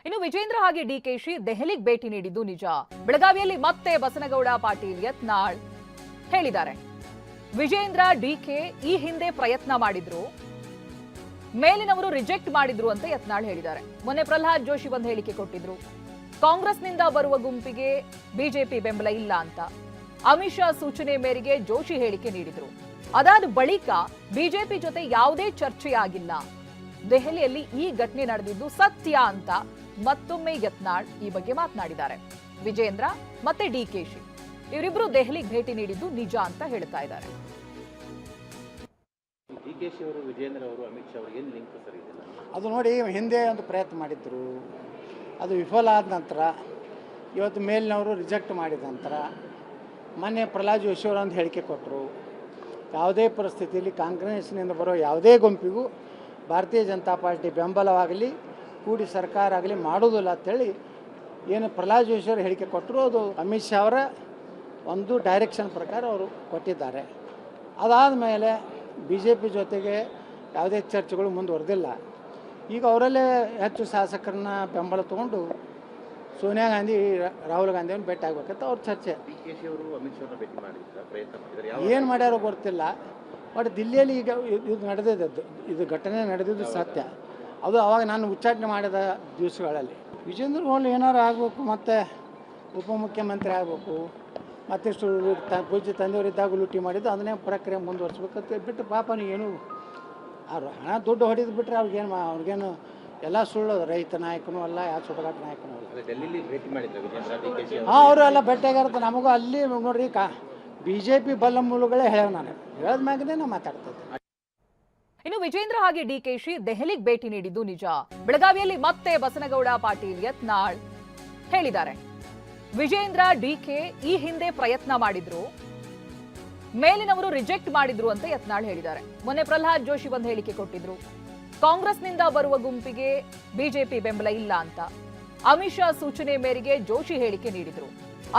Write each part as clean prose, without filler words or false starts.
ಇನ್ನು ವಿಜೇಂದ್ರ ಹಾಗೆ ಡಿಕೆಶಿ ದೆಹಲಿಗೆ ಭೇಟಿ ನೀಡಿದ್ದು ನಿಜ. ಬೆಳಗಾವಿಯಲ್ಲಿ ಮತ್ತೆ ಬಸನಗೌಡ ಪಾಟೀಲ್ ಯತ್ನಾಳ್ ಹೇಳಿದ್ದಾರೆ. ವಿಜೇಂದ್ರ ಡಿಕೆ ಈ ಹಿಂದೆ ಪ್ರಯತ್ನ ಮಾಡಿದ್ರು, ಮೇಲಿನವರು ರಿಜೆಕ್ಟ್ ಮಾಡಿದ್ರು ಅಂತ ಯತ್ನಾಳ್ ಹೇಳಿದ್ದಾರೆ. ಮೊನ್ನೆ ಪ್ರಹ್ಲಾದ್ ಜೋಶಿ ಒಂದು ಹೇಳಿಕೆ ಕೊಟ್ಟಿದ್ರು, ಕಾಂಗ್ರೆಸ್ನಿಂದ ಬರುವ ಗುಂಪಿಗೆ ಬಿಜೆಪಿ ಬೆಂಬಲ ಇಲ್ಲ ಅಂತ. ಅಮಿತ್ ಶಾ ಸೂಚನೆ ಮೇರೆಗೆ ಜೋಶಿ ಹೇಳಿಕೆ ನೀಡಿದ್ರು. ಅದಾದ ಬಳಿಕ ಬಿಜೆಪಿ ಜೊತೆ ಯಾವುದೇ ಚರ್ಚೆ ಆಗಿಲ್ಲ. ದೆಹಲಿಯಲ್ಲಿ ಈ ಘಟನೆ ನಡೆದಿದ್ದು ಸತ್ಯ ಅಂತ ಮತ್ತೊಮ್ಮೆ ಯತ್ನಾಳ್ ಈ ಬಗ್ಗೆ ಮಾತನಾಡಿದ್ದಾರೆ. ವಿಜೇಂದ್ರ ಮತ್ತೆ ಡಿಕೆಶಿ ಇವರಿಬ್ರು ದೆಹಲಿಗೆ ಭೇಟಿ ನೀಡಿದ್ದು ನಿಜ ಅಂತ ಹೇಳ್ತಾ ಇದ್ದಾರೆ. ಡಿಕೆಶಿ ಅವರು ವಿಜೇಂದ್ರ ಅವರು ಅಮಿತ್ ಶಾ ಅವರು ಏನು ಲಿಂಕ್ ಸರಿ ಇದೆ? ಅದು ನೋಡಿ, ಹಿಂದೆ ಒಂದು ಪ್ರಯತ್ನ ಮಾಡಿದ್ರು, ಅದು ವಿಫಲ ಆದ ನಂತರ ಇವತ್ತು ಮೇಲಿನವರು ರಿಜೆಕ್ಟ್ ಮಾಡಿದ ನಂತರ ಮೊನ್ನೆ ಪ್ರಹ್ಲಾದ್ ಜೋಶಿ ಅವರು ಒಂದು ಹೇಳಿಕೆ ಕೊಟ್ಟರು, ಯಾವುದೇ ಪರಿಸ್ಥಿತಿಯಲ್ಲಿ ಕಾಂಗ್ರೆಸ್ನಿಂದ ಬರೋ ಯಾವುದೇ ಗುಂಪಿಗೂ ಭಾರತೀಯ ಜನತಾ ಪಾರ್ಟಿ ಬೆಂಬಲವಾಗಲಿ ಕೂಡಿ ಸರ್ಕಾರ ಆಗಲಿ ಮಾಡೋದಿಲ್ಲ ಅಂಥೇಳಿ ಏನು ಪ್ರಹ್ಲಾದ್ ಜೋಶಿ ಅವರು ಹೇಳಿಕೆ ಕೊಟ್ಟರು, ಅದು ಅಮಿತ್ ಶಾ ಅವರ ಒಂದು ಡೈರೆಕ್ಷನ್ ಪ್ರಕಾರ ಅವರು ಕೊಟ್ಟಿದ್ದಾರೆ. ಅದಾದ ಮೇಲೆ ಬಿ ಜೆ ಪಿ ಜೊತೆಗೆ ಯಾವುದೇ ಚರ್ಚೆಗಳು ಮುಂದುವರೆದಿಲ್ಲ. ಈಗ ಅವರಲ್ಲೇ ಹೆಚ್ಚು ಶಾಸಕರನ್ನ ಬೆಂಬಲ ತೊಗೊಂಡು ಸೋನಿಯಾ ಗಾಂಧಿ, ರಾಹುಲ್ ಗಾಂಧಿಯನ್ನು ಭೇಟಿ ಆಗ್ಬೇಕಂತ ಅವ್ರ ಚರ್ಚೆ. ಡಿಕೆಶಿ ಅವರು ಅಮಿತ್ ಶಾ ಭೇಟಿ ಮಾಡಿದ್ರು, ಪ್ರಯತ್ನ ಮಾಡಿದ್ದಾರೆ, ಏನು ಮಾಡ್ಯಾರೋ ಗೊತ್ತಿಲ್ಲ. ಬಟ್ ದಿಲ್ಲಿಯಲ್ಲಿ ಈಗ ಇದು ನಡೆದಿದ್ದು, ಇದು ಘಟನೆ ನಡೆದಿದ್ದು ಸತ್ಯ. ಅದು ಅವಾಗ ನಾನು ಉಚ್ಚಾಟನೆ ಮಾಡಿದ ದಿವಸಗಳಲ್ಲಿ ವಿಜೇಂದ್ರ ಹೋಲ್ ಏನಾರು ಆಗಬೇಕು, ಮತ್ತು ಉಪಮುಖ್ಯಮಂತ್ರಿ ಆಗಬೇಕು, ಮತ್ತಿಷ್ಟು ಪೂಜ್ಯ ತಂದೆಯವರಿದ್ದಾಗ ಲೂಟಿ ಮಾಡಿದ್ದು ಅದನ್ನೇ ಪ್ರಕ್ರಿಯೆ ಮುಂದುವರಿಸ್ಬೇಕಂತ ಬಿಟ್ಟು ಪಾಪ ಏನು ಅವ್ರು ಹಣ ದುಡ್ಡು ಹೊಡೆದು ಬಿಟ್ಟರೆ ಅವ್ರಿಗೇನು ಎಲ್ಲ ಸುಳ್ಳು. ರೈತ ನಾಯಕನೂ ಅಲ್ಲ, ಯಾವ ಸುಡಗಾಟ ನಾಯಕನೂ ಅಲ್ಲ. ಡೆಲ್ಲಿಲಿ ಭೇಟಿ ಮಾಡಿದ್ರು ವಿಜೇಂದ್ರ ಡಿಕೆಶಿ. ಹಾಂ, ಅವರು ಎಲ್ಲ ಭೇಟಿಯಾಗಿರುತ್ತೆ. ನಮಗೂ ಅಲ್ಲಿ ನೋಡ್ರಿ ಬಿ ಜೆ ಪಿ ಬಲ್ಲ ಮೂಲಗಳೇ ಹೇಳ್ಯಾವ. ನಾನು ಹೇಳದ ಮ್ಯಾಗನೇ ನಾವು ಮಾತಾಡ್ತೇನೆ. ಇನ್ನು ವಿಜೇಂದ್ರ ಹಾಗೆ ಡಿಕೆಶಿ ದೆಹಲಿಗೆ ಭೇಟಿ ನೀಡಿದ್ದು ನಿಜ. ಬೆಳಗಾವಿಯಲ್ಲಿ ಮತ್ತೆ ಬಸನಗೌಡ ಪಾಟೀಲ್ ಯತ್ನಾಳ್ ಹೇಳಿದ್ದಾರೆ. ವಿಜೇಂದ್ರ ಡಿಕೆ ಈ ಹಿಂದೆ ಪ್ರಯತ್ನ ಮಾಡಿದ್ರು, ಮೇಲಿನವರು ರಿಜೆಕ್ಟ್ ಮಾಡಿದ್ರು ಅಂತ ಯತ್ನಾಳ್ ಹೇಳಿದ್ದಾರೆ. ಮೊನ್ನೆ ಪ್ರಹ್ಲಾದ್ ಜೋಶಿ ಒಂದು ಹೇಳಿಕೆ ಕೊಟ್ಟಿದ್ರು, ಕಾಂಗ್ರೆಸ್ನಿಂದ ಬರುವ ಗುಂಪಿಗೆ ಬಿಜೆಪಿ ಬೆಂಬಲ ಇಲ್ಲ ಅಂತ. ಅಮಿತ್ ಶಾ ಸೂಚನೆ ಮೇರೆಗೆ ಜೋಶಿ ಹೇಳಿಕೆ ನೀಡಿದ್ರು.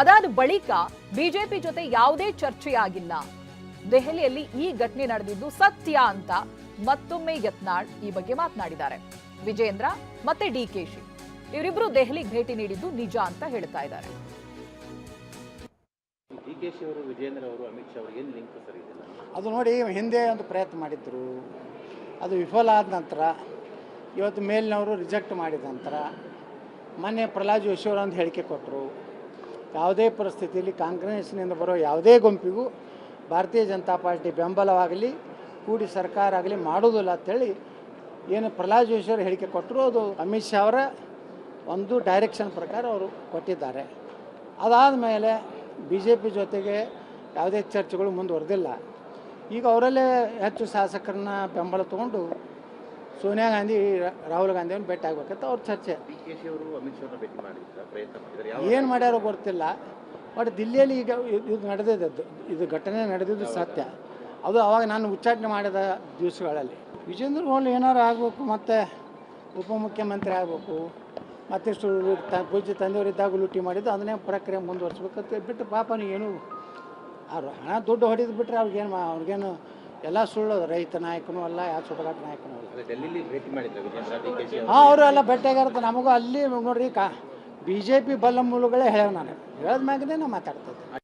ಅದಾದ ಬಳಿಕ ಬಿಜೆಪಿ ಜೊತೆ ಯಾವುದೇ ಚರ್ಚೆ ಆಗಿಲ್ಲ. ದೆಹಲಿಯಲ್ಲಿ ಈ ಘಟನೆ ನಡೆದಿದ್ದು ಸತ್ಯ ಅಂತ ಮತ್ತೊಮ್ಮೆ ಯತ್ನಾಳ್ ಈ ಬಗ್ಗೆ ಮಾತನಾಡಿದ್ದಾರೆ. ವಿಜೇಂದ್ರ ಮತ್ತೆ ಡಿಕೆಶಿ ಇವರಿಬ್ರು ದೆಹಲಿಗೆ ಭೇಟಿ ನೀಡಿದ್ದು ನಿಜ ಅಂತ ಹೇಳ್ತಾ ಇದ್ದಾರೆ. ಡಿಕೆಶಿ ಅವರು ವಿಜೇಂದ್ರ ಅವರು ಅಮಿತ್ ಶಾ ಅವರು ಏನು ಲಿಂಕ್ ಸರಿ ಇದೆ? ಅದು ನೋಡಿ, ಹಿಂದೆ ಒಂದು ಪ್ರಯತ್ನ ಮಾಡಿದ್ರು, ಅದು ವಿಫಲ ಆದ ನಂತರ ಇವತ್ತು ಮೇಲಿನವರು ರಿಜೆಕ್ಟ್ ಮಾಡಿದ ನಂತರ ಮೊನ್ನೆ ಪ್ರಹ್ಲಾದ್ ಜೋಶಿ ಅವರು ಒಂದು ಹೇಳಿಕೆ ಕೊಟ್ಟರು, ಯಾವುದೇ ಪರಿಸ್ಥಿತಿಯಲ್ಲಿ ಕಾಂಗ್ರೆಸ್ನಿಂದ ಬರೋ ಯಾವುದೇ ಗುಂಪಿಗೂ ಭಾರತೀಯ ಜನತಾ ಪಾರ್ಟಿ ಬೆಂಬಲವಾಗಲಿ ಕೂಡಿ ಸರ್ಕಾರ ಆಗಲಿ ಮಾಡೋದಿಲ್ಲ ಅಂಥೇಳಿ ಏನು ಪ್ರಹ್ಲಾದ್ ಜೋಶಿ ಅವರು ಹೇಳಿಕೆ ಕೊಟ್ಟರು, ಅದು ಅಮಿತ್ ಶಾ ಅವರ ಒಂದು ಡೈರೆಕ್ಷನ್ ಪ್ರಕಾರ ಅವರು ಕೊಟ್ಟಿದ್ದಾರೆ. ಅದಾದ ಮೇಲೆ ಬಿ ಜೆ ಪಿ ಜೊತೆಗೆ ಯಾವುದೇ ಚರ್ಚೆಗಳು ಮುಂದುವರೆದಿಲ್ಲ. ಈಗ ಅವರಲ್ಲೇ ಹೆಚ್ಚು ಶಾಸಕರನ್ನ ಬೆಂಬಲ ತೊಗೊಂಡು ಸೋನಿಯಾ ಗಾಂಧಿ, ರಾಹುಲ್ ಗಾಂಧಿಯನ್ನು ಭೇಟಿ ಆಗ್ಬೇಕಂತ ಅವ್ರ ಚರ್ಚೆ. ಡಿಕೆಶಿ ಅವರು ಅಮಿತ್ ಶಾ ಭೇಟಿ ಮಾಡಿದ್ರು, ಪ್ರಯತ್ನ ಮಾಡಿದ್ದಾರೆ, ಏನು ಮಾಡ್ಯಾರೋ ಗೊತ್ತಿಲ್ಲ. ಬಟ್ ದಿಲ್ಲಿಯಲ್ಲಿ ಈಗ ಇದು ನಡೆದಿದ್ದು, ಇದು ಘಟನೆ ನಡೆದಿದ್ದು ಸತ್ಯ. ಅದು ಅವಾಗ ನಾನು ಉಚ್ಚಾಟನೆ ಮಾಡಿದ ದಿವಸಗಳಲ್ಲಿ ವಿಜೇಂದ್ರ ಹೋಲ್ ಏನಾರು ಆಗಬೇಕು, ಮತ್ತು ಉಪಮುಖ್ಯಮಂತ್ರಿ ಆಗಬೇಕು, ಮತ್ತಿಷ್ಟು ಪೂಜ್ಯ ತಂದೆಯವರಿದ್ದಾಗ ಲೂಟಿ ಮಾಡಿದ್ದು ಅದನ್ನೇ ಪ್ರಕ್ರಿಯೆ ಮುಂದುವರಿಸ್ಬೇಕಂತ ಬಿಟ್ಟು ಪಾಪ ಏನು ಅವ್ರು ಹಣ ದುಡ್ಡು ಹೊಡೆದು ಬಿಟ್ಟರೆ ಅವ್ರಿಗೇನು ಎಲ್ಲ ಸುಳ್ಳು. ರೈತ ನಾಯಕನೂ ಅಲ್ಲ, ಯಾವ ಸುಡಗಾಟ ನಾಯಕನೂ ಅಲ್ಲ. ಡೆಲ್ಲಿಲಿ ಭೇಟಿ ಮಾಡಿದ್ರು ವಿಜೇಂದ್ರ ಡಿಕೆಶಿ. ಹಾಂ, ಅವರು ಎಲ್ಲ ಭೇಟಿಯಾಗಿರುತ್ತೆ. ನಮಗೂ ಅಲ್ಲಿ ನೋಡ್ರಿ ಬಿ ಜೆ ಪಿ ಬಲ್ಲ ಮೂಲಗಳೇ ಹೇಳ್ಯಾವ. ನಾನು ಹೇಳದ ಮ್ಯಾಗನೇ ನಾವು ಮಾತಾಡ್ತೇನೆ.